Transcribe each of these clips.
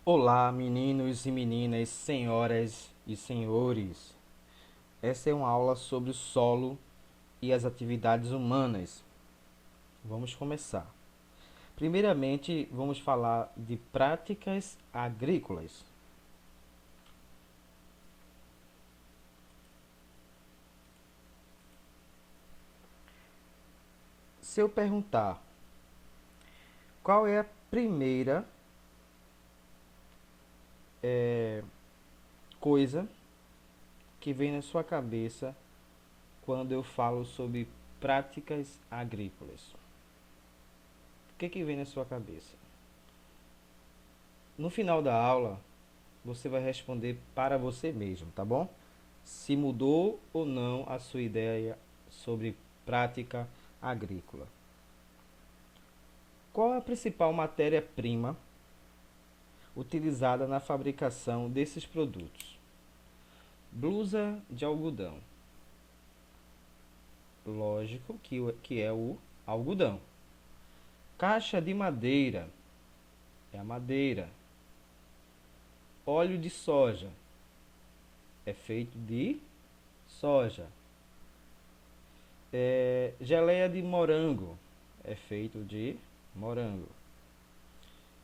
Olá, meninos e meninas, senhoras e senhores. Essa é uma aula sobre o solo e as atividades humanas. Vamos começar. Primeiramente, vamos falar de práticas agrícolas. Se eu perguntar qual é a primeira coisa que vem na sua cabeça quando eu falo sobre práticas agrícolas, o que vem na sua cabeça? No final da aula, você vai responder para você mesmo, tá bom? Se mudou ou não a sua ideia sobre prática agrícola. Qual é a principal matéria-prima utilizada na fabricação desses produtos? Blusa de algodão. Lógico que é o algodão. Caixa de madeira. É a madeira. Óleo de soja. É feito de soja. Geleia de morango. É feito de morango.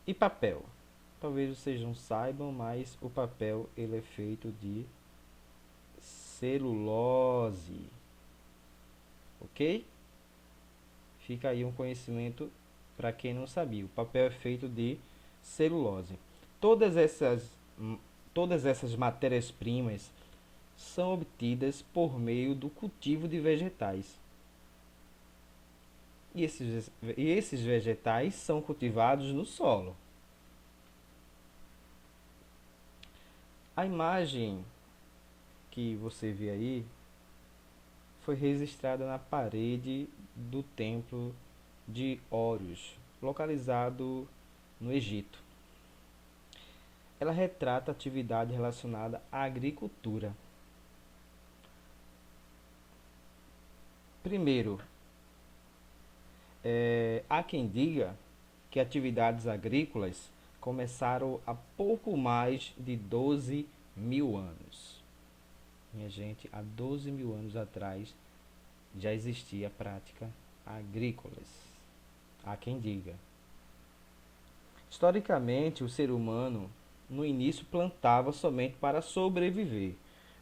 E papel? Talvez vocês não saibam, mas o papel ele é feito de celulose, ok? Fica aí um conhecimento para quem não sabia. O papel é feito de celulose. Todas essas, todas essas matérias-primas são obtidas por meio do cultivo de vegetais. E esses vegetais são cultivados no solo. A imagem que você vê aí foi registrada na parede do templo de Horus, localizado no Egito. Ela retrata atividade relacionada à agricultura. Primeiro, há quem diga que atividades agrícolas começaram há pouco mais de 12 mil anos. Minha gente, há 12 mil anos atrás já existia prática agrícolas. Há quem diga. Historicamente, o ser humano no início plantava somente para sobreviver,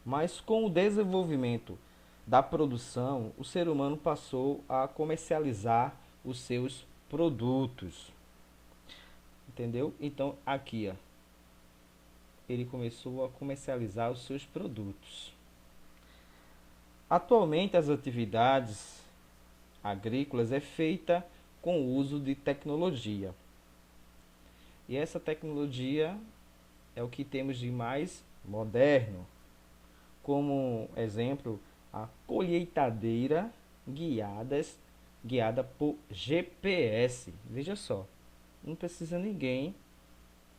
mas com o desenvolvimento da produção, o ser humano passou a comercializar os seus produtos. Entendeu? Então, aqui, ó, ele começou a comercializar os seus produtos. Atualmente, as atividades agrícolas é feita com o uso de tecnologia. E essa tecnologia é o que temos de mais moderno, como exemplo, a colheitadeira guiada por GPS. Veja só, não precisa ninguém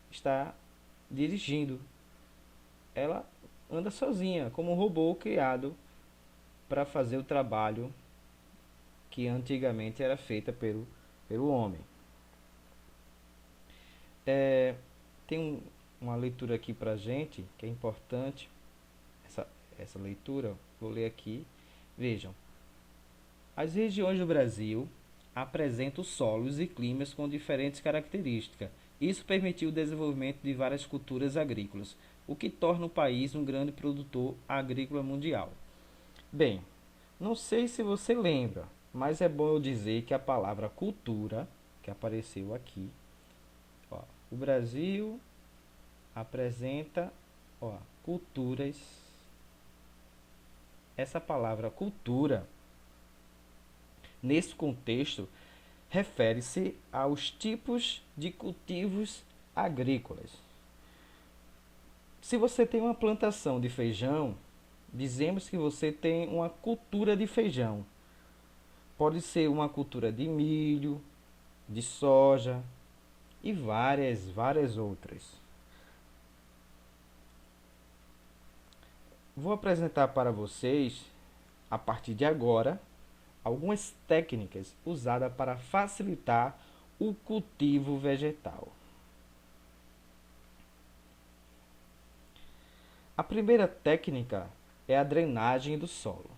estar dirigindo. Ela anda sozinha, como um robô criado para fazer o trabalho que antigamente era feito pelo homem. É, tem uma leitura aqui para gente que é importante. Essa, essa leitura, vou ler aqui. Vejam, as regiões do Brasil apresentam solos e climas com diferentes características. Isso permitiu o desenvolvimento de várias culturas agrícolas, o que torna o país um grande produtor agrícola mundial. Bem, não sei se você lembra, mas é bom eu dizer que a palavra cultura, que apareceu aqui, ó, o Brasil apresenta, ó, culturas. Essa palavra cultura, nesse contexto, refere-se aos tipos de cultivos agrícolas. Se você tem uma plantação de feijão, dizemos que você tem uma cultura de feijão. Pode ser uma cultura de milho, de soja e várias outras. Vou apresentar para vocês, a partir de agora, algumas técnicas usadas para facilitar o cultivo vegetal. A primeira técnica é a drenagem do solo.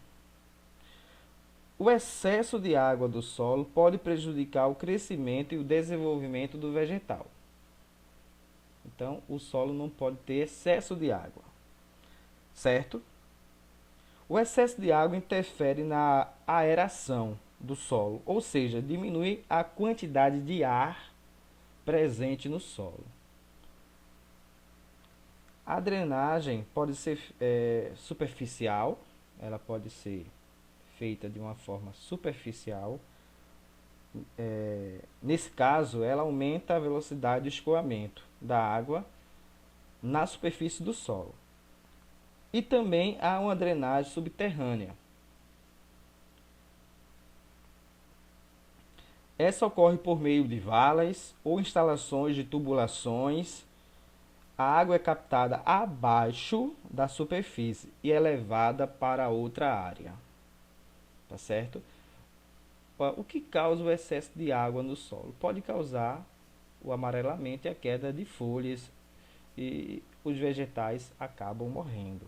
O excesso de água do solo pode prejudicar o crescimento e o desenvolvimento do vegetal. Então, o solo não pode ter excesso de água, certo? O excesso de água interfere na aeração do solo, ou seja, diminui a quantidade de ar presente no solo. A drenagem pode ser superficial, ela pode ser feita de uma forma superficial. Nesse caso, ela aumenta a velocidade de escoamento da água na superfície do solo. E também há uma drenagem subterrânea. Essa ocorre por meio de valas ou instalações de tubulações. A água é captada abaixo da superfície e é levada para outra área. Tá certo? O que causa o excesso de água no solo? Pode causar o amarelamento e a queda de folhas e os vegetais acabam morrendo.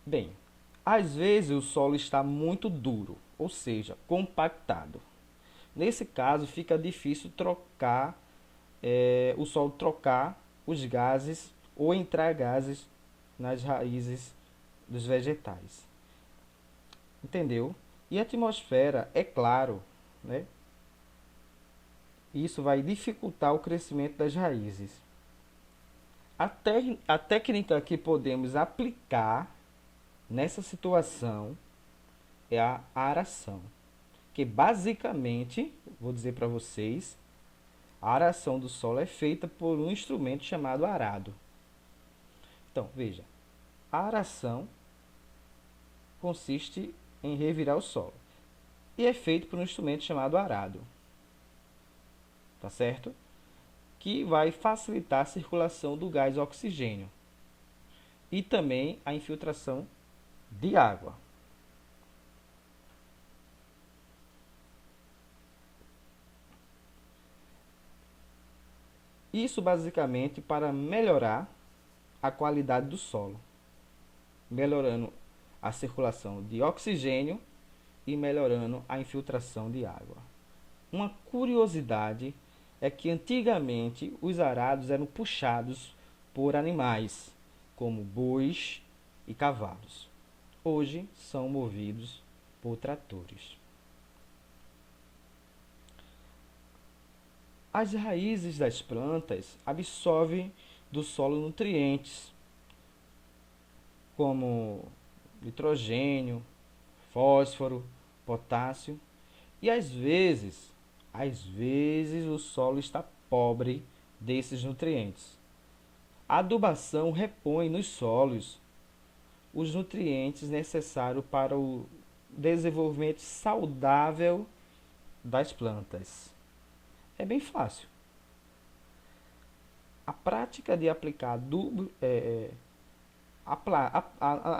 Bem, às vezes o solo está muito duro, ou seja, compactado. Nesse caso, fica difícil o solo trocar os gases ou entrar gases nas raízes dos vegetais. Entendeu? E a atmosfera, é claro, né? Isso vai dificultar o crescimento das raízes. A técnica que podemos aplicar nessa situação é a aração, que basicamente, vou dizer para vocês, a aração do solo é feita por um instrumento chamado arado. Então, veja, a aração consiste em revirar o solo e é feito por um instrumento chamado arado, tá certo? Que vai facilitar a circulação do gás oxigênio e também a infiltração de água. Isso basicamente para melhorar a qualidade do solo, melhorando a circulação de oxigênio e melhorando a infiltração de água. Uma curiosidade é que antigamente os arados eram puxados por animais, como bois e cavalos. Hoje são movidos por tratores. As raízes das plantas absorvem do solo nutrientes, como nitrogênio, fósforo, potássio, e às vezes o solo está pobre desses nutrientes. A adubação repõe nos solos os nutrientes necessários para o desenvolvimento saudável das plantas. É bem fácil. A prática de aplicar adubo,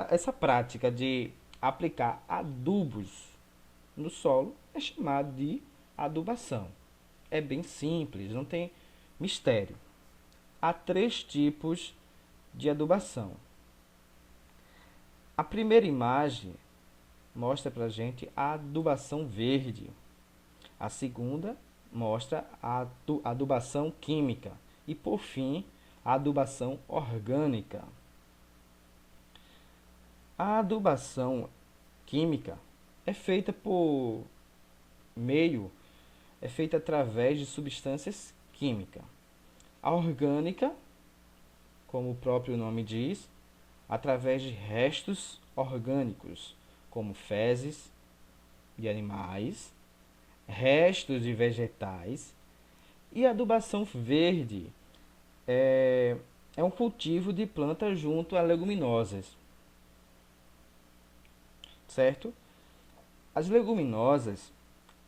essa prática de aplicar adubos no solo é chamada de adubação. É bem simples, não tem mistério. Há 3 tipos de adubação. A primeira imagem mostra para a gente a adubação verde. A segunda mostra a adubação química. E, por fim, a adubação orgânica. A adubação química é feita é feita através de substâncias químicas. A orgânica, como o próprio nome diz, através de restos orgânicos, como fezes de animais, restos de vegetais. E a adubação verde é um cultivo de plantas junto a leguminosas, certo? As leguminosas,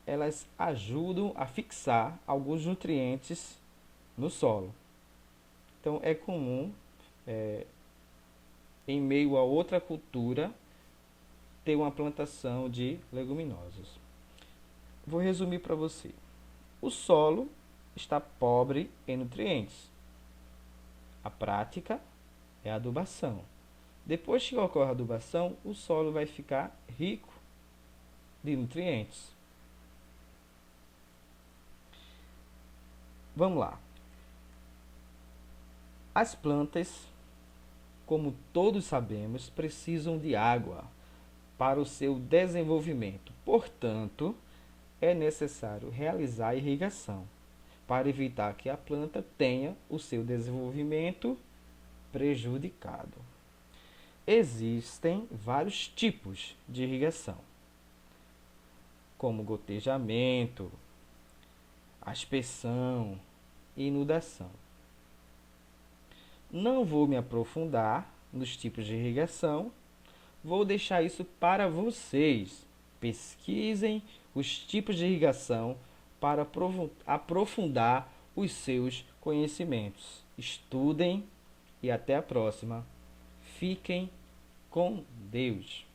elas ajudam a fixar alguns nutrientes no solo. Então é comum, em meio a outra cultura, ter uma plantação de leguminosas. Vou resumir para você. O solo está pobre em nutrientes. A prática é a adubação. Depois que ocorre a adubação, o solo vai ficar rico de nutrientes. Vamos lá. As plantas, como todos sabemos, precisam de água para o seu desenvolvimento. Portanto, é necessário realizar a irrigação para evitar que a planta tenha o seu desenvolvimento prejudicado. Existem vários tipos de irrigação, como gotejamento, aspersão e inundação. Não vou me aprofundar nos tipos de irrigação, vou deixar isso para vocês. Pesquisem os tipos de irrigação para aprofundar os seus conhecimentos. Estudem e até a próxima. Fiquem com Deus.